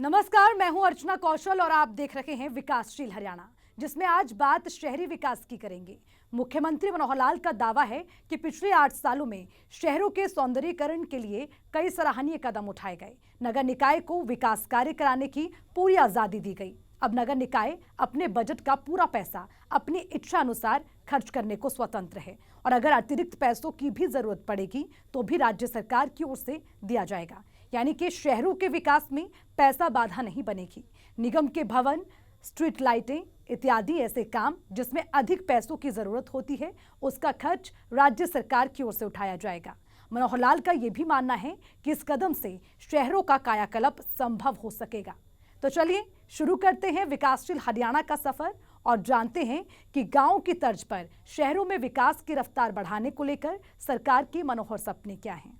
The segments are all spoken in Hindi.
नमस्कार, मैं हूं अर्चना कौशल और आप देख रहे हैं विकासशील हरियाणा, जिसमें आज बात शहरी विकास की करेंगे। मुख्यमंत्री मनोहर लाल का दावा है कि पिछले 8 सालों में शहरों के सौंदर्यीकरण के लिए कई सराहनीय कदम उठाए गए। नगर निकाय को विकास कार्य कराने की पूरी आजादी दी गई। अब नगर निकाय अपने बजट का पूरा पैसा अपनी इच्छा अनुसार खर्च करने को स्वतंत्र है और अगर अतिरिक्त पैसों की भी जरूरत पड़ेगी तो भी राज्य सरकार की ओर से दिया जाएगा। यानी कि शहरों के विकास में पैसा बाधा नहीं बनेगी। निगम के भवन, स्ट्रीट लाइटें इत्यादि ऐसे काम जिसमें अधिक पैसों की जरूरत होती है, उसका खर्च राज्य सरकार की ओर से उठाया जाएगा। मनोहर लाल का यह भी मानना है कि इस कदम से शहरों का कायाकल्प संभव हो सकेगा। तो चलिए शुरू करते हैं विकासशील हरियाणा का सफर और जानते हैं कि गांव की तर्ज पर शहरों में विकास की रफ्तार बढ़ाने को लेकर सरकार के मनोहर सपने क्या हैं।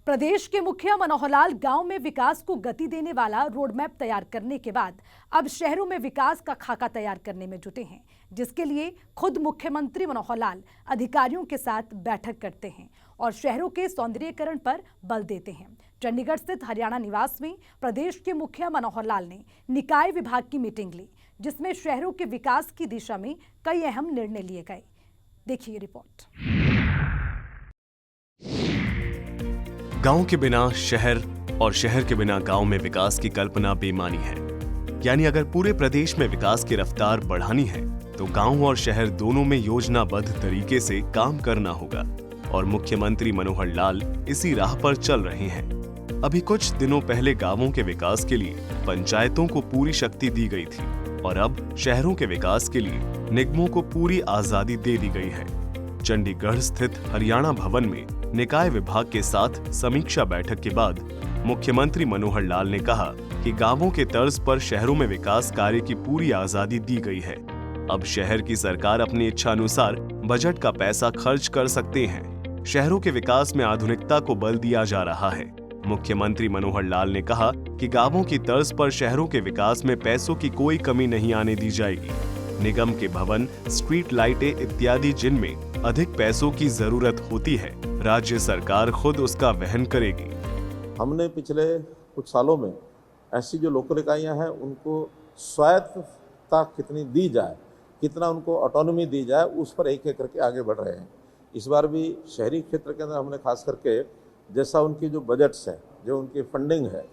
प्रदेश के मुखिया मनोहर लाल गांव में विकास को गति देने वाला रोड मैप तैयार करने के बाद अब शहरों में विकास का खाका तैयार करने में जुटे हैं, जिसके लिए खुद मुख्यमंत्री मनोहर लाल अधिकारियों के साथ बैठक करते हैं और शहरों के सौंदर्यीकरण पर बल देते हैं। चंडीगढ़ स्थित हरियाणा निवास में प्रदेश के मुखिया मनोहर लाल ने निकाय विभाग की मीटिंग ली, जिसमें शहरों के विकास की दिशा में कई अहम निर्णय लिए गए। देखिए रिपोर्ट। गांव के बिना शहर और शहर के बिना गांव में विकास की कल्पना बेमानी है। यानी अगर पूरे प्रदेश में विकास की रफ्तार बढ़ानी है तो गांव और शहर दोनों में योजनाबद्ध तरीके से काम करना होगा और मुख्यमंत्री मनोहर लाल इसी राह पर चल रहे हैं। अभी कुछ दिनों पहले गांवों के विकास के लिए पंचायतों को पूरी शक्ति दी गई थी और अब शहरों के विकास के लिए निगमों को पूरी आजादी दे दी गई है। चंडीगढ़ स्थित हरियाणा भवन में निकाय विभाग के साथ समीक्षा बैठक के बाद मुख्यमंत्री मनोहर लाल ने कहा कि गांवों के तर्ज पर शहरों में विकास कार्य की पूरी आजादी दी गई है। अब शहर की सरकार अपनी इच्छा अनुसार बजट का पैसा खर्च कर सकते हैं। शहरों के विकास में आधुनिकता को बल दिया जा रहा है। मुख्यमंत्री मनोहर लाल ने कहा कि गांवों की तर्ज पर शहरों के विकास में पैसों की कोई कमी नहीं आने दी जाएगी। निगम के भवन, स्ट्रीट लाइटें इत्यादि जिनमें अधिक पैसों की जरूरत होती है, राज्य सरकार खुद उसका वहन करेगी। हमने पिछले कुछ सालों में ऐसी जो लोकल इकाइयाँ हैं उनको स्वायत्तता कितनी दी जाए, कितना उनको ऑटोनॉमी दी जाए, उस पर एक एक करके आगे बढ़ रहे हैं। इस बार भी शहरी क्षेत्र के अंदर हमने खास करके जैसा उनकी जो बजट्स है, जो उनकी फंडिंग है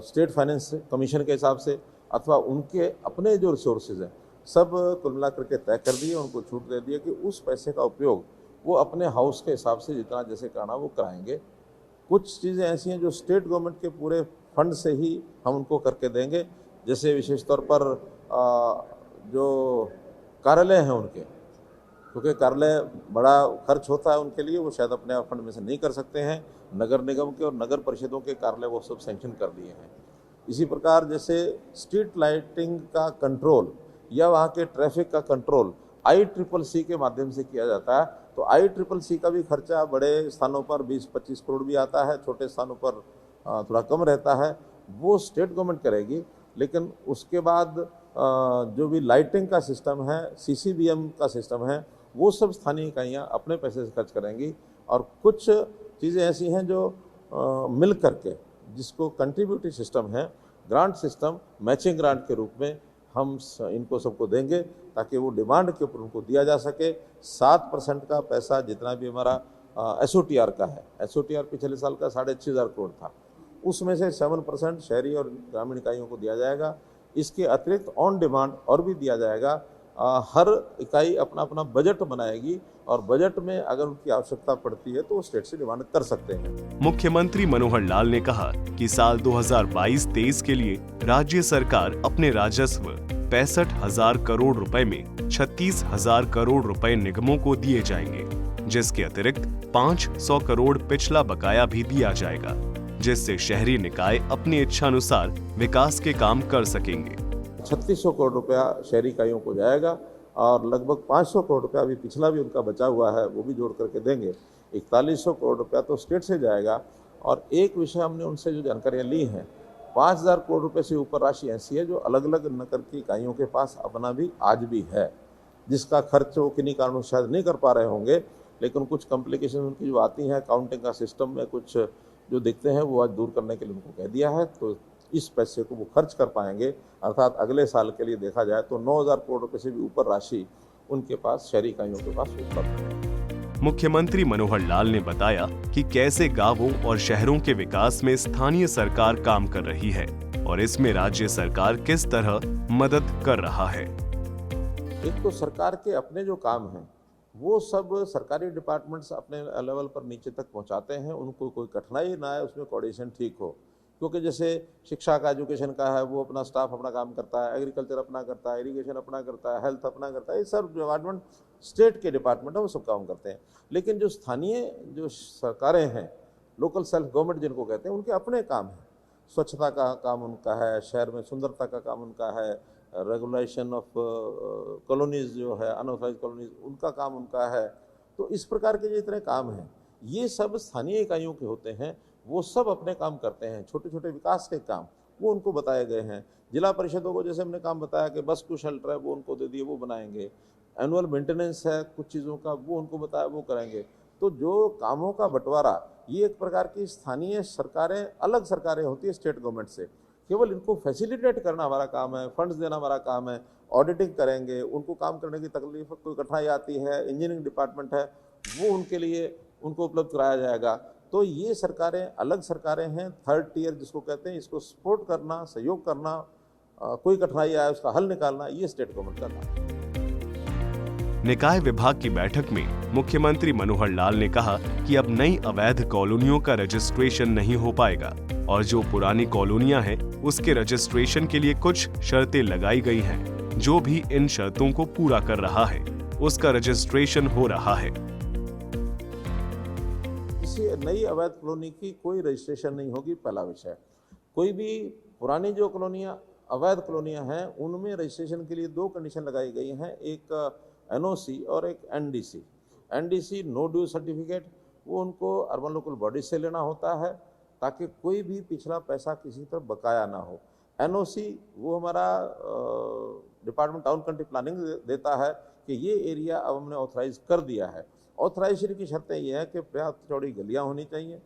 स्टेट फाइनेंस कमीशन के हिसाब से अथवा उनके अपने जो रिसोर्सेज हैं, सब कुल मिला करके तय कर दिए, उनको छूट दे दिए कि उस पैसे का उपयोग वो अपने हाउस के हिसाब से जितना जैसे करना वो कराएंगे। कुछ चीज़ें ऐसी हैं जो स्टेट गवर्नमेंट के पूरे फंड से ही हम उनको करके देंगे। जैसे विशेष तौर पर जो कार्यालय हैं उनके, क्योंकि कार्यालय बड़ा खर्च होता है उनके लिए, वो शायद अपने फंड में से नहीं कर सकते हैं। नगर निगम के और नगर परिषदों के कार्यालय वो सब सैंक्शन कर दिए हैं। इसी प्रकार जैसे स्ट्रीट लाइटिंग का कंट्रोल या वहाँ के ट्रैफिक का कंट्रोल ICCC के माध्यम से किया जाता है, तो ICCC का भी खर्चा बड़े स्थानों पर 20-25 करोड़ भी आता है, छोटे स्थानों पर थोड़ा कम रहता है, वो स्टेट गवर्नमेंट करेगी। लेकिन उसके बाद जो भी लाइटिंग का सिस्टम है, CCBM का सिस्टम है, वो सब स्थानीय इकाइयाँ अपने पैसे से खर्च करेंगी। और कुछ चीज़ें ऐसी हैं जो मिल करके, जिसको कंट्रीब्यूटरी सिस्टम है, ग्रांट सिस्टम, मैचिंग ग्रांट के रूप में हम इनको सबको देंगे ताकि वो डिमांड के ऊपर उनको दिया जा सके। 7% का पैसा जितना भी हमारा SOTR का है, SOTR पिछले साल का 6,500 करोड़ था, उसमें से 7% शहरी और ग्रामीण इकाइयों को दिया जाएगा। इसके अतिरिक्त ऑन डिमांड और भी दिया जाएगा। हर इकाई अपना अपना बजट बनाएगी और बजट में अगर उनकी आवश्यकता पड़ती है तो वो स्टेट से डिमांड कर सकते हैं। मुख्यमंत्री मनोहर लाल ने कहा कि साल 2022-23 के लिए राज्य सरकार अपने राजस्व 65,000 करोड़ रुपए में 36,000 करोड़ रुपए निगमों को दिए जाएंगे, जिसके अतिरिक्त 500 करोड़ पिछला बकाया भी दिया जाएगा, जिससे शहरी निकाय अपनी इच्छा अनुसार विकास के काम कर सकेंगे। 3600 करोड़ रुपया शहरी इकाइयों को जाएगा और लगभग 500 करोड़ रुपया अभी पिछला भी उनका बचा हुआ है, वो भी जोड़ करके देंगे। 4100 करोड़ रुपया तो स्टेट से जाएगा। और एक विषय हमने उनसे जो जानकारियाँ ली हैं 5,000 करोड़ रुपए से ऊपर राशि ऐसी है जो अलग अलग नगर की इकाइयों के पास अपना भी आज भी है, जिसका खर्च वो किन्हीं कारणों से शायद नहीं कर पा रहे होंगे, लेकिन कुछ कॉम्प्लिकेशन उनकी जो आती हैं काउंटिंग का सिस्टम में कुछ जो दिखते हैं वो आज दूर करने के लिए उनको कह दिया है। तो इस पैसे को वो खर्च कर पाएंगे, अर्थात अगले साल के लिए देखा जाए तो 9,000 करोड़ रुपए से भी ऊपर राशि उनके पास, शहरी इकाइयों के पास उपलब्ध है। मुख्यमंत्री मनोहर लाल ने बताया कि कैसे गांवों और शहरों के विकास में स्थानीय सरकार काम कर रही है और इसमें राज्य सरकार किस तरह मदद कर रहा है। एक तो सरकार के अपने जो काम हैं वो सब सरकारी डिपार्टमेंट्स अपने लेवल पर नीचे तक पहुंचाते हैं, उनको कोई कठिनाई ना आए, उसमें कोऑर्डिनेशन ठीक हो। क्योंकि जैसे शिक्षा का, एजुकेशन का है, वो अपना स्टाफ अपना काम करता है, एग्रीकल्चर अपना करता है, इरिगेशन अपना करता है, हेल्थ अपना करता है, ये सब डिपार्टमेंट स्टेट के डिपार्टमेंट है, वो सब काम करते हैं। लेकिन जो स्थानीय जो सरकारें हैं, लोकल सेल्फ गवर्नमेंट जिनको कहते हैं, उनके अपने काम हैं। स्वच्छता का काम उनका है, शहर में सुंदरता का काम उनका है, रेगुलेशन ऑफ कॉलोनीज जो है, अनऑथराइज कॉलोनीज, उनका काम उनका है। तो इस प्रकार के जितने काम हैं ये सब स्थानीय इकाइयों के होते हैं, वो सब अपने काम करते हैं। छोटे छोटे विकास के काम वो उनको बताए गए हैं। जिला परिषदों को जैसे हमने काम बताया कि बस कुछ शेल्टर है वो उनको दे दिए, वो बनाएंगे। एनुअल मेंटेनेंस है कुछ चीज़ों का, वो उनको बताया, वो करेंगे। तो जो कामों का बंटवारा, ये एक प्रकार की स्थानीय सरकारें, अलग सरकारें होती है स्टेट गवर्नमेंट से, केवल इनको फैसिलिटेट करना हमारा काम है, फंड्स देना हमारा काम है, ऑडिटिंग करेंगे, उनको काम करने की तकलीफ कोई कठिनाई आती है, इंजीनियरिंग डिपार्टमेंट है, वो उनके लिए उनको उपलब्ध कराया जाएगा। तो ये सरकारें अलग सरकारें हैं, थर्ड टियर जिसको कहते हैं, इसको सपोर्ट करना, सहयोग करना, कोई कठिनाई आए उसका हल निकालना, ये स्टेट गवर्नमेंट का काम है। निकाय विभाग की बैठक में मुख्यमंत्री मनोहर लाल ने कहा कि अब नई अवैध कॉलोनियों का रजिस्ट्रेशन नहीं हो पाएगा और जो पुरानी कॉलोनियां हैं उसके रजिस्ट्रेशन के लिए कुछ शर्तें लगाई गई हैं। जो भी इन शर्तों को पूरा कर रहा है उसका रजिस्ट्रेशन हो रहा है। किसी नई अवैध कॉलोनी की कोई रजिस्ट्रेशन नहीं होगी, पहला विषय। कोई भी पुरानी जो कॉलोनियाँ, अवैध कॉलोनियाँ हैं, उनमें रजिस्ट्रेशन के लिए दो कंडीशन लगाई गई हैं, एक एनओसी और एक NDC. NDC no due certificate, वो उनको अर्बन लोकल बॉडी से लेना होता है ताकि कोई भी पिछला पैसा किसी तरफ बकाया ना हो। एनओसी वो हमारा डिपार्टमेंट टाउन कंट्री प्लानिंग देता है कि ये एरिया अब हमने ऑथराइज कर दिया है। ऑथराइजेशन की शर्तें ये हैं कि पर्याप्त चौड़ी गलियाँ होनी चाहिए,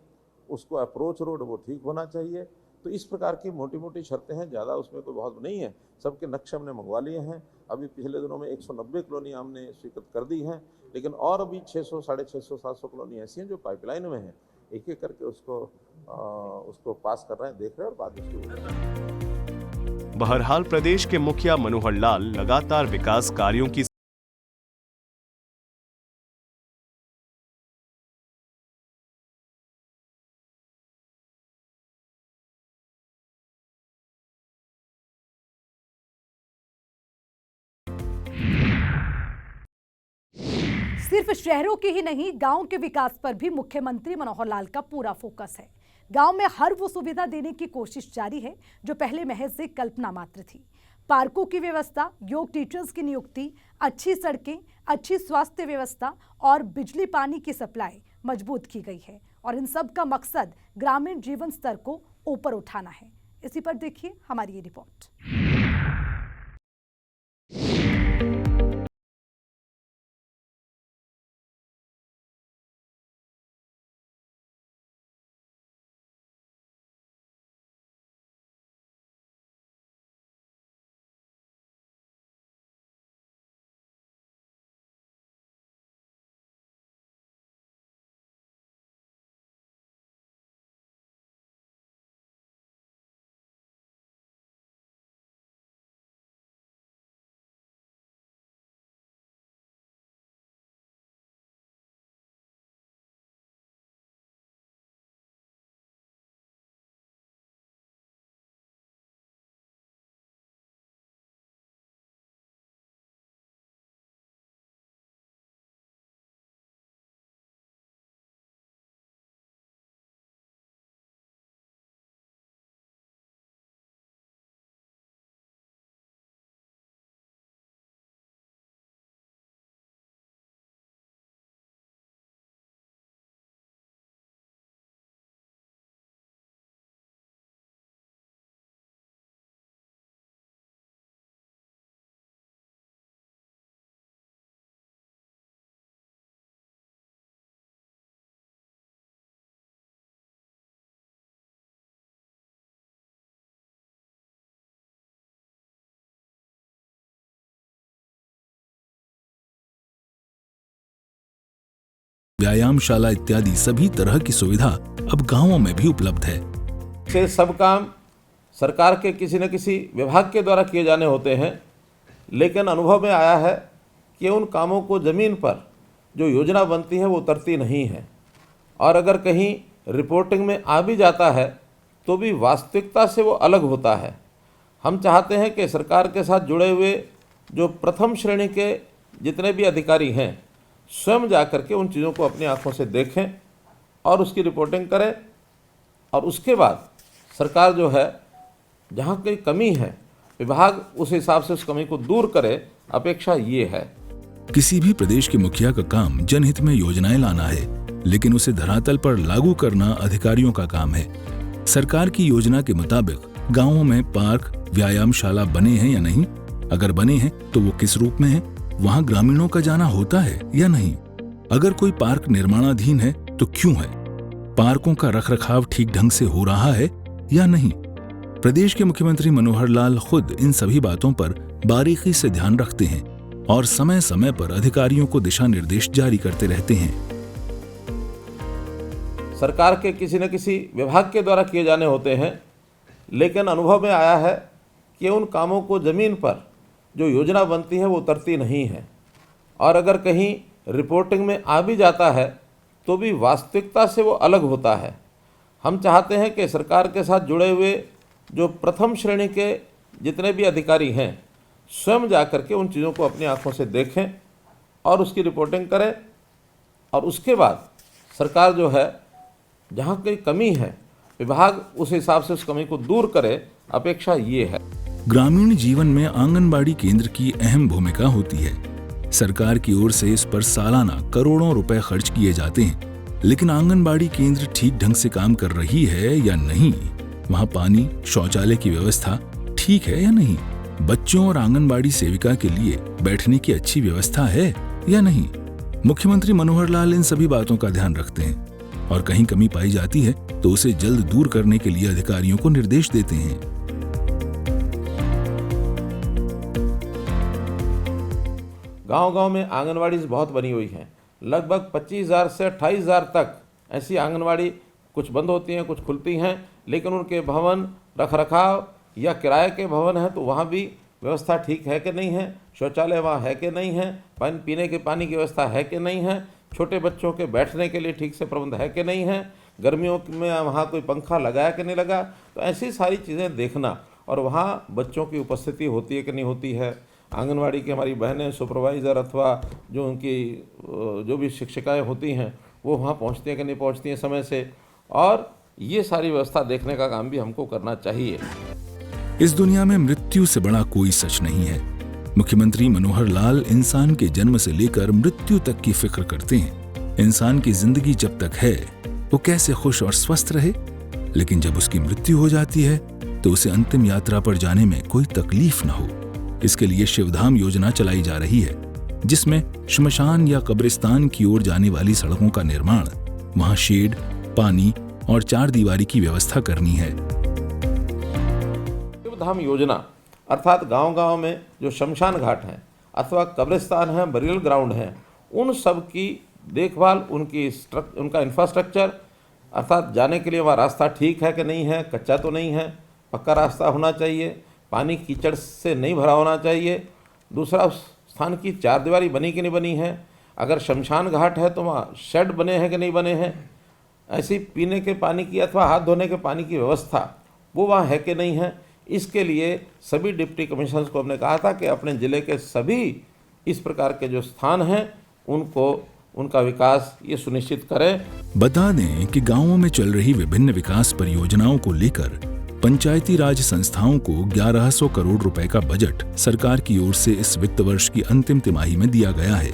उसको अप्रोच रोड वो ठीक होना चाहिए। तो इस प्रकार की मोटी मोटी शर्तें हैं, ज़्यादा उसमें कोई बहुत नहीं है। सबके नक्शे हमने मंगवा लिए हैं। अभी पिछले दिनों में 190 कॉलोनी हमने स्वीकृत कर दी हैं, लेकिन और अभी 600, 650, 700 कॉलोनी ऐसी हैं जो पाइपलाइन में हैं। एक एक करके उसको पास कर रहे हैं, देख रहे हैं, और बाद में बहरहाल प्रदेश के मुखिया मनोहर लाल लगातार विकास कार्यों की सिर्फ शहरों के ही नहीं, गांव के विकास पर भी मुख्यमंत्री मनोहर लाल का पूरा फोकस है। गांव में हर वो सुविधा देने की कोशिश जारी है जो पहले महज से कल्पना मात्र थी। पार्कों की व्यवस्था, योग टीचर्स की नियुक्ति, अच्छी सड़कें, अच्छी स्वास्थ्य व्यवस्था और बिजली पानी की सप्लाई मजबूत की गई है और इन सब का मकसद ग्रामीण जीवन स्तर को ऊपर उठाना है। इसी पर देखिए हमारी ये रिपोर्ट। व्यायामशाला इत्यादि सभी तरह की सुविधा अब गांवों में भी उपलब्ध है। से सब काम सरकार के किसी न किसी विभाग के द्वारा किए जाने होते हैं, लेकिन अनुभव में आया है कि उन कामों को ज़मीन पर जो योजना बनती है वो उतरती नहीं है, और अगर कहीं रिपोर्टिंग में आ भी जाता है तो भी वास्तविकता से वो अलग होता है। हम चाहते हैं कि सरकार के साथ जुड़े हुए जो प्रथम श्रेणी के जितने भी अधिकारी हैं स्वयं जा कर के उन चीज़ों को अपनी आंखों से देखें और उसकी रिपोर्टिंग करें, और उसके बाद सरकार जो है जहाँ कोई कमी है विभाग उस हिसाब से उस कमी को दूर करे, अपेक्षा ये है। किसी भी प्रदेश के मुखिया का काम जनहित में योजनाएं लाना है, लेकिन उसे धरातल पर लागू करना अधिकारियों का काम है। सरकार की योजना के मुताबिक गांवों में पार्क, व्यायामशाला बने हैं या नहीं, अगर बने हैं तो वो किस रूप में है, वहां ग्रामीणों का जाना होता है या नहीं, अगर कोई पार्क निर्माणाधीन है तो क्यों है, पार्कों का रखरखाव ठीक ढंग से हो रहा है या नहीं। प्रदेश के मुख्यमंत्री मनोहर लाल खुद इन सभी बातों पर बारीकी से ध्यान रखते हैं और समय समय पर अधिकारियों को दिशा निर्देश जारी करते रहते हैं। सरकार के किसी न किसी विभाग के द्वारा किए जाने होते हैं, लेकिन अनुभव में आया है कि उन कामों को ज़मीन पर जो योजना बनती है वो उतरती नहीं है, और अगर कहीं रिपोर्टिंग में आ भी जाता है तो भी वास्तविकता से वो अलग होता है। हम चाहते हैं कि सरकार के साथ जुड़े हुए जो प्रथम श्रेणी के जितने भी अधिकारी हैं स्वयं जा कर के उन चीज़ों को अपनी आंखों से देखें और उसकी रिपोर्टिंग करें, और उसके बाद सरकार जो है जहाँ कोई कमी है विभाग उस हिसाब से उस कमी को दूर करे, अपेक्षा ये है। ग्रामीण जीवन में आंगनबाड़ी केंद्र की अहम भूमिका होती है। सरकार की ओर से इस पर सालाना करोड़ों रुपए खर्च किए जाते हैं, लेकिन आंगनबाड़ी केंद्र ठीक ढंग से काम कर रही है या नहीं, वहाँ पानी, शौचालय की व्यवस्था ठीक है या नहीं, बच्चों और आंगनबाड़ी सेविका के लिए बैठने की अच्छी व्यवस्था है या नहीं। मुख्यमंत्री मनोहर लाल इन सभी बातों का ध्यान रखते हैं और कहीं कमी पाई जाती है तो उसे जल्द दूर करने के लिए अधिकारियों को निर्देश देते हैं। गांव-गांव में आंगनवाड़ी बहुत बनी हुई हैं, लगभग 25,000 से 28,000 तक ऐसी आंगनवाड़ी कुछ बंद होती हैं, कुछ खुलती हैं, लेकिन उनके भवन रखरखाव या किराए के भवन हैं तो वहाँ भी व्यवस्था ठीक है कि नहीं है, शौचालय वहाँ है कि नहीं है, पानी पीने के पानी की व्यवस्था है कि नहीं है, छोटे बच्चों के बैठने के लिए ठीक से प्रबंध है कि नहीं है, गर्मियों में वहाँ कोई पंखा लगाया कि नहीं लगा, तो ऐसी सारी चीज़ें देखना, और वहाँ बच्चों की उपस्थिति होती है कि नहीं होती है, आंगनवाड़ी की हमारी बहनें सुपरवाइज़र अथवा जो उनकी जो भी शिक्षिकाएँ होती हैं वो वहाँ पहुँचती हैं कि नहीं पहुँचती हैं समय से, और ये सारी व्यवस्था देखने का काम भी हमको करना चाहिए। इस दुनिया में मृत्यु से बड़ा कोई सच नहीं है। मुख्यमंत्री मनोहर लाल इंसान के जन्म से लेकर मृत्यु तक की फिक्र करते हैं। इंसान की जिंदगी जब तक है वो कैसे खुश और स्वस्थ रहे, लेकिन जब उसकी मृत्यु हो जाती है तो उसे अंतिम यात्रा पर जाने में कोई तकलीफ न हो। इसके लिए शिवधाम योजना चलाई जा रही है, जिसमें श्मशान या कब्रिस्तान की ओर जाने वाली सड़कों का निर्माण, वहां शेड, पानी और 4 दीवारी की व्यवस्था करनी है। शिवधाम योजना अर्थात गांव-गांव में जो शमशान घाट हैं अथवा कब्रिस्तान हैं, बरियल ग्राउंड हैं, उन सब की देखभाल, उनका इंफ्रास्ट्रक्चर अर्थात जाने के लिए वहाँ रास्ता ठीक है कि नहीं है, कच्चा तो नहीं है, पक्का रास्ता होना चाहिए, पानी कीचड़ से नहीं भरा होना चाहिए। दूसरा, उस स्थान की 4 दीवारी बनी कि नहीं बनी है, अगर शमशान घाट है तो वहाँ शेड बने हैं कि नहीं बने हैं, ऐसी पीने के पानी की अथवा हाथ धोने के पानी की व्यवस्था वो वहाँ है कि नहीं है। इसके लिए सभी डिप्टी कमिश्नर्स को हमने कहा था कि अपने ज़िले के सभी इस प्रकार के जो स्थान हैं उनका विकास ये सुनिश्चित करें। बता दें कि गांवों में चल रही विभिन्न विकास परियोजनाओं को लेकर पंचायती राज संस्थाओं को 1100 करोड़ रुपए का बजट सरकार की ओर से इस वित्त वर्ष की अंतिम तिमाही में दिया गया है।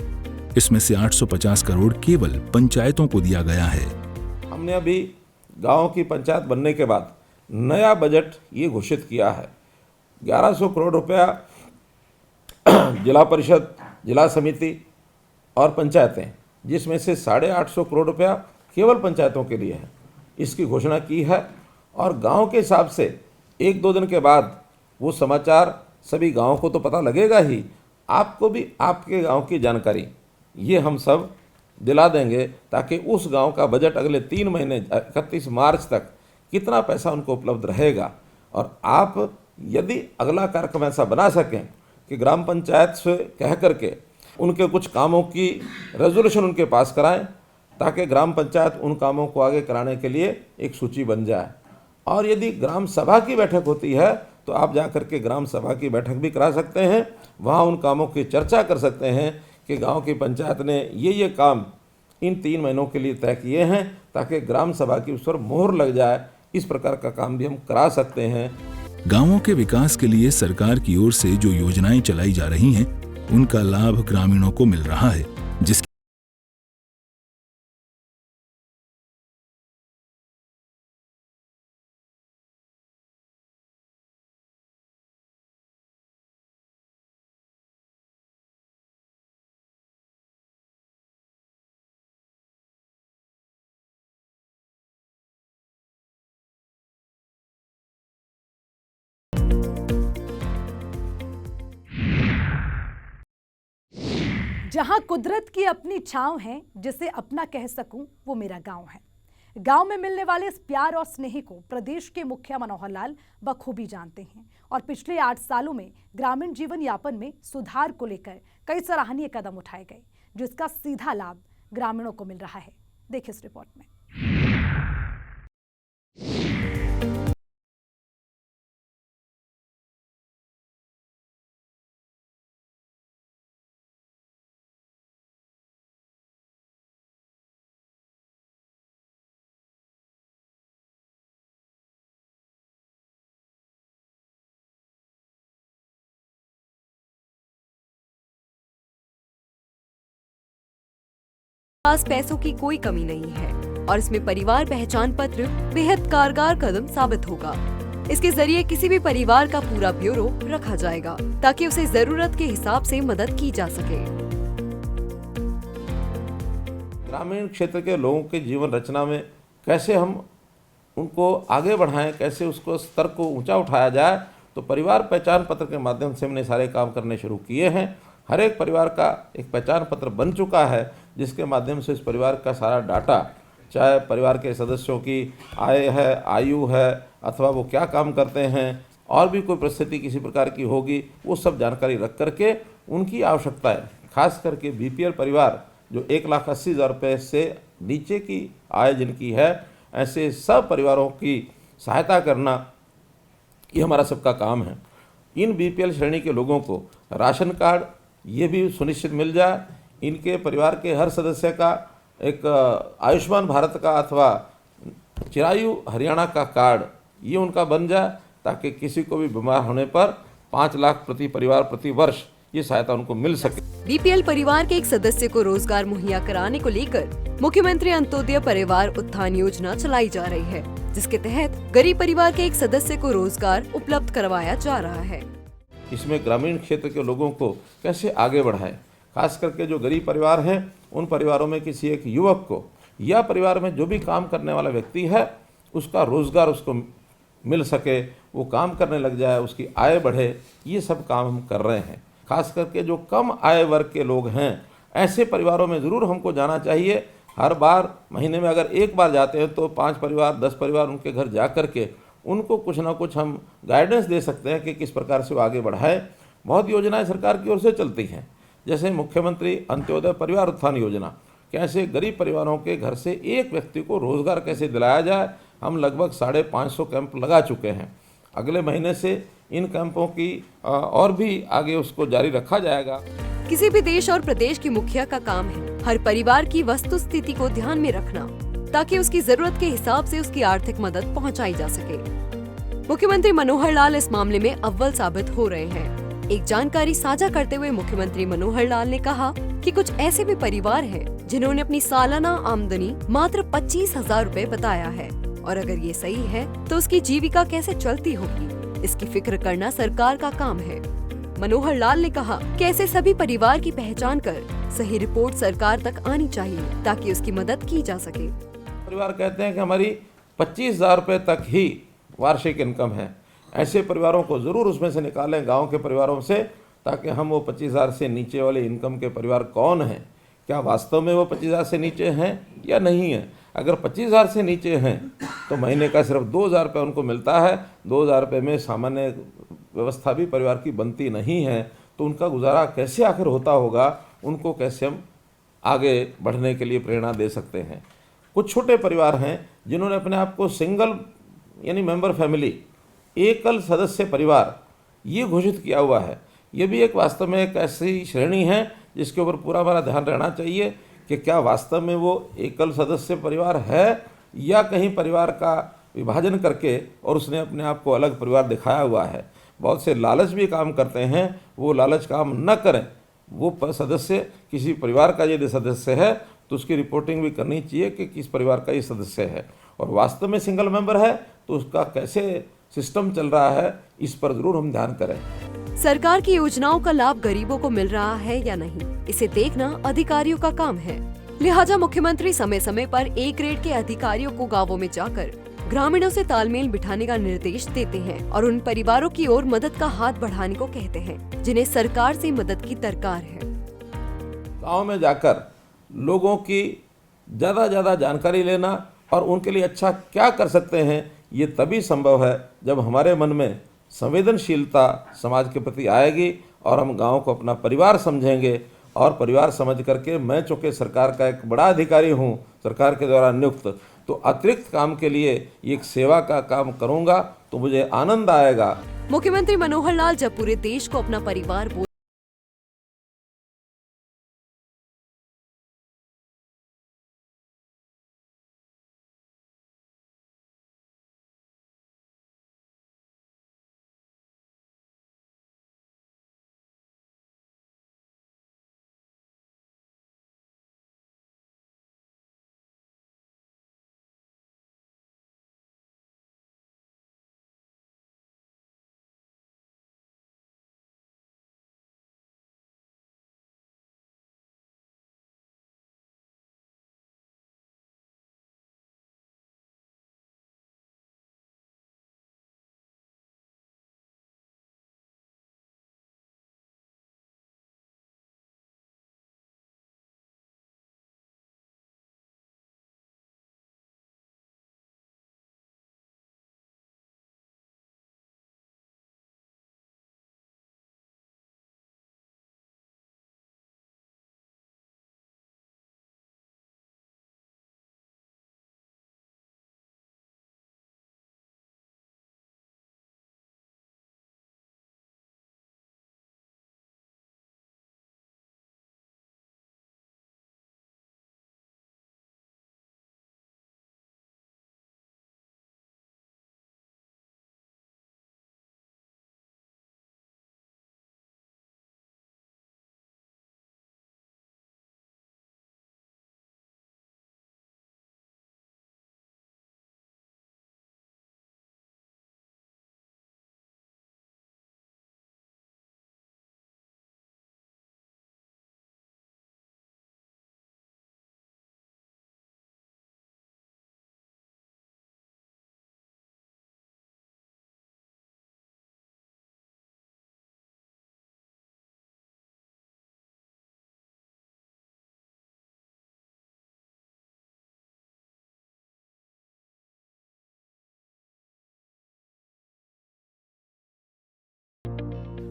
इसमें से 850 करोड़ केवल पंचायतों को दिया गया है। हमने अभी गाँव की पंचायत बनने के बाद नया बजट ये घोषित किया है। 1100 करोड़ रुपया जिला परिषद, जिला समिति और पंचायतें, जिसमें से 850 करोड़ रुपया केवल पंचायतों के लिए है, इसकी घोषणा की है। और गांव के हिसाब से 1-2 दिन के बाद वो समाचार सभी गांवों को तो पता लगेगा ही, आपको भी आपके गांव की जानकारी ये हम सब दिला देंगे ताकि उस गांव का बजट अगले 3 महीने 31 मार्च तक कितना पैसा उनको उपलब्ध रहेगा। और आप यदि अगला कार्यक्रम ऐसा बना सकें कि ग्राम पंचायत से कह करके उनके कुछ कामों की रेजोल्यूशन उनके पास कराएं ताकि ग्राम पंचायत उन कामों को आगे कराने के लिए एक सूची बन जाए। और यदि ग्राम सभा की बैठक होती है तो आप जा करके ग्राम सभा की बैठक भी करा सकते हैं, वहाँ उन कामों की चर्चा कर सकते हैं कि गांव की पंचायत ने ये काम इन 3 महीनों के लिए तय किए हैं, ताकि ग्राम सभा की उस पर मोहर लग जाए। इस प्रकार का काम भी हम करा सकते हैं। गांवों के विकास के लिए सरकार की ओर से जो योजनाएं चलाई जा रही हैं, उनका लाभ ग्रामीणों को मिल रहा है, जिसके जहां कुदरत की अपनी छांव है, जिसे अपना कह सकूं वो मेरा गांव है। गांव में मिलने वाले इस प्यार और स्नेह को प्रदेश के मुखिया मनोहर लाल बखूबी जानते हैं और पिछले 8 सालों में ग्रामीण जीवन यापन में सुधार को लेकर कई सराहनीय कदम उठाए गए, जिसका सीधा लाभ ग्रामीणों को मिल रहा है। देखिए इस रिपोर्ट में। पास पैसों की कोई कमी नहीं है और इसमें परिवार पहचान पत्र बेहद कारगर कदम साबित होगा। इसके जरिए किसी भी परिवार का पूरा ब्यूरो रखा जाएगा ताकि उसे जरूरत के हिसाब से मदद की जा सके। ग्रामीण क्षेत्र के लोगों के जीवन रचना में कैसे हम उनको आगे बढ़ाएं, कैसे उसको स्तर को ऊंचा उठाया जाए, तो परिवार पहचान पत्र के माध्यम से हमने सारे काम करने शुरू किए हैं। हर एक परिवार का एक पहचान पत्र बन चुका है, जिसके माध्यम से इस परिवार का सारा डाटा, चाहे परिवार के सदस्यों की आय है, आयु है, अथवा वो क्या काम करते हैं, और भी कोई परिस्थिति किसी प्रकार की होगी, वो सब जानकारी रख करके उनकी आवश्यकताएं, खास करके बीपीएल परिवार जो 1,80,000 रुपये से नीचे की आय जिनकी है, ऐसे सब परिवारों की सहायता करना ये हमारा सबका काम है। इन बीपीएल श्रेणी के लोगों को राशन कार्ड ये भी सुनिश्चित मिल जाए, इनके परिवार के हर सदस्य का एक आयुष्मान भारत का अथवा चिरायु हरियाणा का कार्ड ये उनका बन जाए, ताकि किसी को भी बीमार होने पर 5 लाख प्रति परिवार प्रति वर्ष ये सहायता उनको मिल सके। बीपीएल परिवार के एक सदस्य को रोजगार मुहैया कराने को लेकर मुख्यमंत्री अंत्योदय परिवार उत्थान योजना चलाई जा रही है, जिसके तहत गरीब परिवार के एक सदस्य को रोजगार उपलब्ध करवाया जा रहा है। इसमें ग्रामीण क्षेत्र के लोगों को कैसे आगे बढ़ाएं, खास करके जो गरीब परिवार हैं, उन परिवारों में किसी एक युवक को या परिवार में जो भी काम करने वाला व्यक्ति है, उसका रोजगार उसको मिल सके, वो काम करने लग जाए, उसकी आय बढ़े, ये सब काम हम कर रहे हैं। खास करके जो कम आय वर्ग के लोग हैं, ऐसे परिवारों में ज़रूर हमको जाना चाहिए। हर बार महीने में अगर एक बार जाते हैं तो 5 परिवार 10 परिवार उनके घर जा कर के उनको कुछ ना कुछ हम गाइडेंस दे सकते हैं कि किस प्रकार से वो आगे बढ़ाए। बहुत योजनाएं सरकार की ओर से चलती हैं, जैसे मुख्यमंत्री अंत्योदय परिवार उत्थान योजना, कैसे गरीब परिवारों के घर से एक व्यक्ति को रोजगार कैसे दिलाया जाए। हम लगभग 550 कैंप लगा चुके हैं। अगले महीने से इन कैंपों की और भी आगे उसको जारी रखा जाएगा। किसी भी देश और प्रदेश के मुखिया का काम है हर परिवार की वस्तु स्थिति को ध्यान में रखना, ताकि उसकी जरूरत के हिसाब से उसकी आर्थिक मदद पहुंचाई जा सके। मुख्यमंत्री मनोहर लाल इस मामले में अव्वल साबित हो रहे हैं। एक जानकारी साझा करते हुए मुख्यमंत्री मनोहर लाल ने कहा कि कुछ ऐसे भी परिवार हैं जिन्होंने अपनी सालाना आमदनी मात्र 25,000 रुपए बताया है, और अगर ये सही है तो उसकी जीविका कैसे चलती होगी, इसकी फिक्र करना सरकार का काम है। मनोहर लाल ने कहा कि ऐसे सभी परिवार की पहचान कर सही रिपोर्ट सरकार तक आनी चाहिए, ताकि उसकी मदद की जा सके। परिवार कहते हैं कि हमारी 25,000 रुपये तक ही वार्षिक इनकम है, ऐसे परिवारों को ज़रूर उसमें से निकालें, गांव के परिवारों से, ताकि हम वो 25,000 से नीचे वाले इनकम के परिवार कौन हैं, क्या वास्तव में वो 25,000 से नीचे हैं या नहीं है। अगर 25,000 से नीचे हैं तो महीने का सिर्फ 2,000 रुपये उनको मिलता है। 2,000 रुपये में सामान्य व्यवस्था भी परिवार की बनती नहीं है, तो उनका गुजारा कैसे आखिर होता होगा, उनको कैसे हम आगे बढ़ने के लिए प्रेरणा दे सकते हैं। कुछ छोटे परिवार हैं जिन्होंने अपने आप को सिंगल यानी मेंबर फैमिली, एकल सदस्य परिवार ये घोषित किया हुआ है। ये भी एक वास्तव में एक ऐसी श्रेणी है जिसके ऊपर पूरा हमारा ध्यान रहना चाहिए कि क्या वास्तव में वो एकल सदस्य परिवार है या कहीं परिवार का विभाजन करके और उसने अपने आप को अलग परिवार दिखाया हुआ है। बहुत से लालच भी काम करते हैं, वो लालच काम न करें। वो सदस्य किसी परिवार का यदि सदस्य है तो उसकी रिपोर्टिंग भी करनी चाहिए कि किस परिवार का ये सदस्य है, और वास्तव में सिंगल मेंबर है तो उसका कैसे सिस्टम चल रहा है, इस पर जरूर हम ध्यान करें। सरकार की योजनाओं का लाभ गरीबों को मिल रहा है या नहीं, इसे देखना अधिकारियों का काम है। लिहाजा मुख्यमंत्री समय समय पर ए ग्रेड के अधिकारियों को गांवों में जाकर ग्रामीणों से तालमेल बिठाने का निर्देश देते हैं और उन परिवारों की ओर मदद का हाथ बढ़ाने को कहते हैं जिन्हें सरकार से मदद की दरकार है। गाँव में जाकर लोगों की ज़्यादा जानकारी लेना और उनके लिए अच्छा क्या कर सकते हैं, ये तभी संभव है जब हमारे मन में संवेदनशीलता समाज के प्रति आएगी और हम गांव को अपना परिवार समझेंगे। और परिवार समझ करके मैं चूँकि सरकार का एक बड़ा अधिकारी हूँ, सरकार के द्वारा नियुक्त, तो अतिरिक्त काम के लिए एक सेवा का काम करूँगा तो मुझे आनंद आएगा। मुख्यमंत्री मनोहर लाल जब पूरे देश को अपना परिवार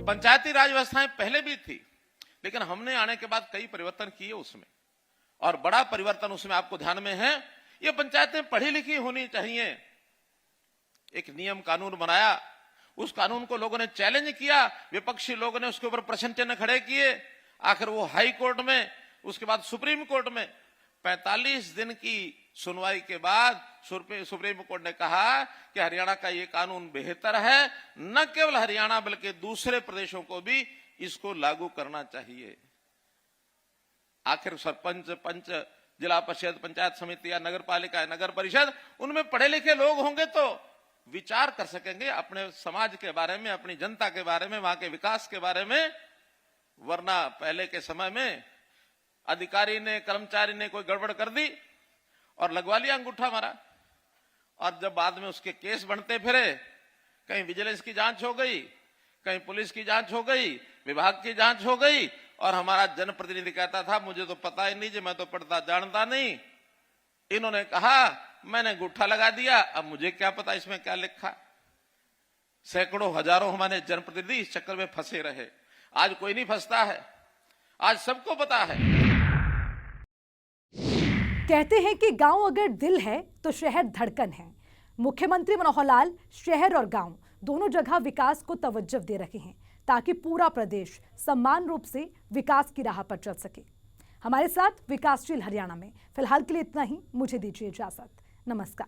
पंचायती राज व्यवस्थाएं पहले भी थी, लेकिन हमने आने के बाद कई परिवर्तन किए उसमें, और बड़ा परिवर्तन उसमें आपको ध्यान में है, ये पंचायतें पढ़ी लिखी होनी चाहिए। एक नियम कानून बनाया, उस कानून को लोगों ने चैलेंज किया, विपक्षी लोगों ने उसके ऊपर प्रश्न चिन्ह खड़े किए, आखिर वो हाई कोर्ट में, उसके बाद सुप्रीम कोर्ट में 45 दिन की सुनवाई के बाद सुप्रीम कोर्ट ने कहा कि हरियाणा का ये कानून बेहतर है, न केवल हरियाणा बल्कि दूसरे प्रदेशों को भी इसको लागू करना चाहिए। आखिर सरपंच, पंच, जिला परिषद, पंचायत समिति या नगर पालिका, नगर परिषद, उनमें पढ़े लिखे लोग होंगे तो विचार कर सकेंगे अपने समाज के बारे में, अपनी जनता के बारे में, वहां के विकास के बारे में। वरना पहले के समय में अधिकारी ने, कर्मचारी ने कोई गड़बड़ कर दी और लगवा लिया अंगूठा मारा, और जब बाद में उसके केस बनते फिरे, कहीं विजिलेंस की जांच हो गई, कहीं पुलिस की जांच हो गई, विभाग की जांच हो गई, और हमारा जनप्रतिनिधि कहता था मुझे तो पता ही नहीं जी, मैं तो पढ़ता जानता नहीं। इन्होंने कहा मैंने अंगूठा लगा दिया, अब मुझे क्या पता इसमें क्या लिखा। सैकड़ों हजारों हमारे जनप्रतिनिधि इस चक्कर में फंसे रहे। आज कोई नहीं फंसता है, आज सबको पता है। कहते हैं कि गांव अगर दिल है तो शहर धड़कन है। मुख्यमंत्री मनोहर लाल शहर और गांव दोनों जगह विकास को तवज्जो दे रहे हैं ताकि पूरा प्रदेश समान रूप से विकास की राह पर चल सके। हमारे साथ विकासशील हरियाणा में फिलहाल के लिए इतना ही। मुझे दीजिए इजाजत। नमस्कार।